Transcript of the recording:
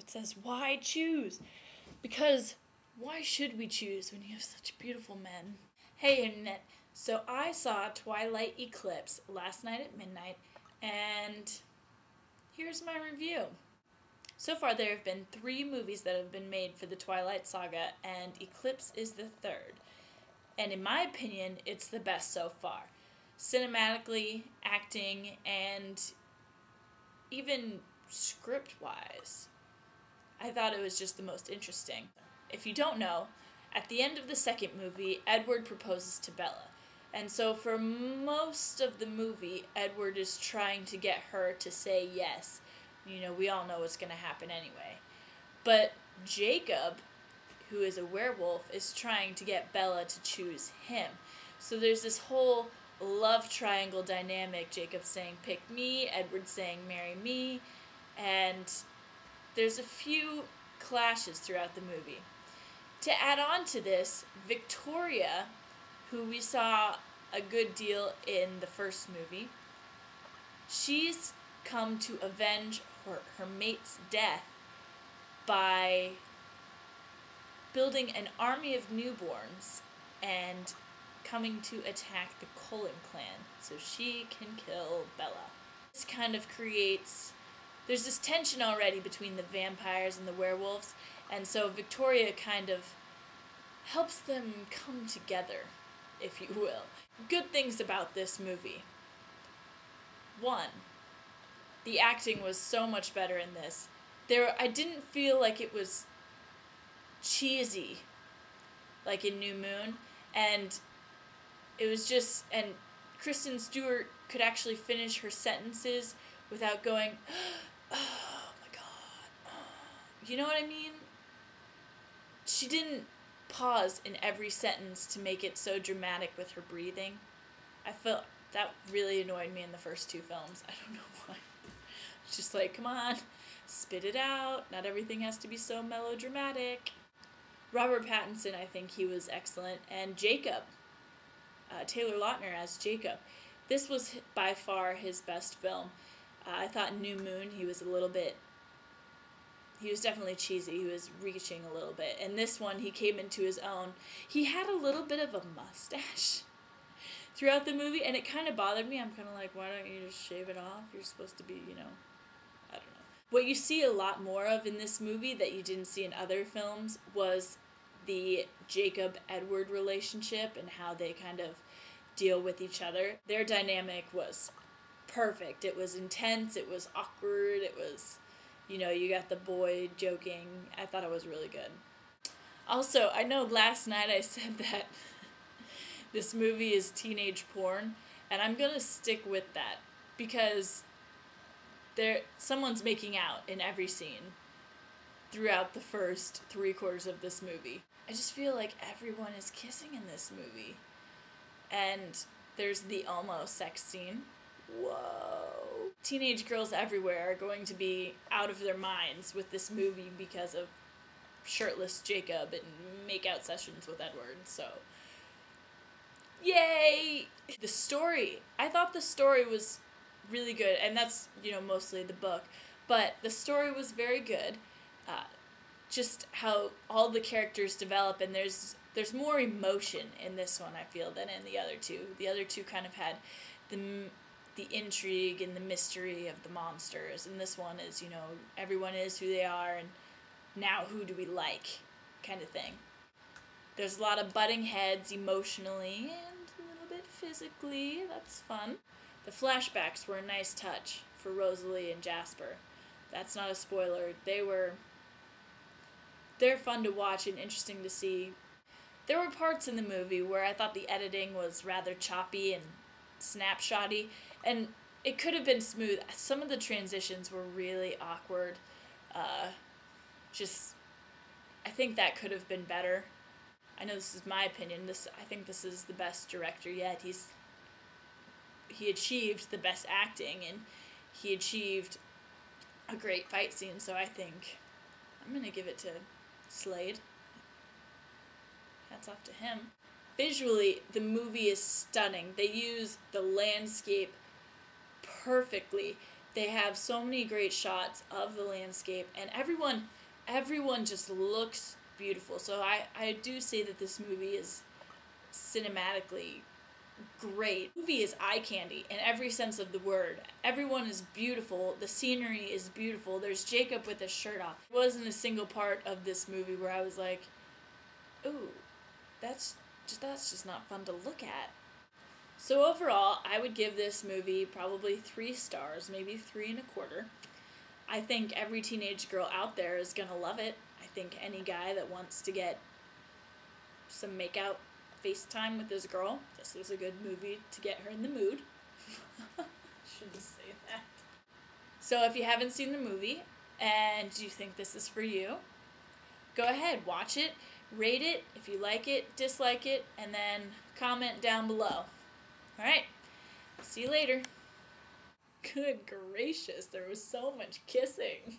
It says, why choose? Because why should we choose when you have such beautiful men? Hey Internet, so I saw Twilight Eclipse last night at midnight, and here's my review. So far there have been 3 movies that have been made for the Twilight saga, and Eclipse is the 3rd. And in my opinion, it's the best so far. Cinematically, acting, and even script-wise, I thought it was just the most interesting. If you don't know, at the end of the 2nd movie, Edward proposes to Bella. And so for most of the movie, Edward is trying to get her to say yes. You know, we all know what's going to happen anyway. But Jacob, who is a werewolf, is trying to get Bella to choose him. So there's this whole love triangle dynamic. Jacob saying, pick me, Edward saying, marry me, and there's a few clashes throughout the movie. To add on to this, Victoria, who we saw a good deal in the first movie, she's come to avenge her mate's death by building an army of newborns and coming to attack the Cullen clan so she can kill Bella. This kind of creates, there's this tension already between the vampires and the werewolves, and so Victoria kind of helps them come together, if you will. Good things about this movie. 1, the acting was so much better in this. I didn't feel like it was cheesy like in New Moon, and it was just, and Kristen Stewart could actually finish her sentences without going, oh my god, oh. You know what I mean? She didn't pause in every sentence to make it so dramatic with her breathing. I felt that really annoyed me in the first 2 films. I don't know why. It's just like, come on, spit it out. Not everything has to be so melodramatic. Robert Pattinson, I think he was excellent. And Jacob, Taylor Lautner as Jacob. This was by far his best film. I thought New Moon, he was definitely cheesy. He was reaching a little bit. And this one, he came into his own. He had a little bit of a mustache throughout the movie, and it kind of bothered me. I'm kind of like, why don't you just shave it off? You're supposed to be, you know, I don't know. What you see a lot more of in this movie that you didn't see in other films was the Jacob-Edward relationship and how they kind of deal with each other. Their dynamic was perfect. It was intense, it was awkward, it was, you know, you got the boy joking. I thought it was really good. Also, I know last night I said that this movie is teenage porn, and I'm gonna stick with that because someone's making out in every scene throughout the first 3/4 of this movie. I just feel like everyone is kissing in this movie. And there's the almost sex scene. Whoa. Teenage girls everywhere are going to be out of their minds with this movie because of shirtless Jacob and make-out sessions with Edward, so yay! The story. I thought the story was really good, and that's, you know, mostly the book, but the story was very good. Just how all the characters develop, and there's more emotion in this one, I feel, than in the other 2. The other 2 kind of had the intrigue and the mystery of the monsters, and this one is, you know, everyone is who they are, and now who do we like, kind of thing. There's a lot of butting heads emotionally and a little bit physically. That's fun. The flashbacks were a nice touch for Rosalie and Jasper. That's not a spoiler. They're fun to watch and interesting to see. There were parts in the movie where I thought the editing was rather choppy and snapshotty, and it could have been smooth. Some of the transitions were really awkward. I think that could have been better. I know this is my opinion. I think this is the best director yet. He achieved the best acting, and he achieved a great fight scene, so I think I'm going to give it to Slade. Hats off to him. Visually, the movie is stunning. They use the landscape perfectly. They have so many great shots of the landscape, and everyone just looks beautiful. So I do say that this movie is cinematically great. The movie is eye candy in every sense of the word. Everyone is beautiful. The scenery is beautiful. There's Jacob with his shirt off. There wasn't a single part of this movie where I was like, ooh, that's just not fun to look at. So overall, I would give this movie probably 3 stars, maybe 3.25. I think every teenage girl out there is gonna love it. I think any guy that wants to get some makeout FaceTime with his girl, this was a good movie to get her in the mood. Shouldn't say that. So if you haven't seen the movie and you think this is for you, go ahead, watch it, rate it if you like it, dislike it, and then comment down below. Alright, see you later. Good gracious, there was so much kissing.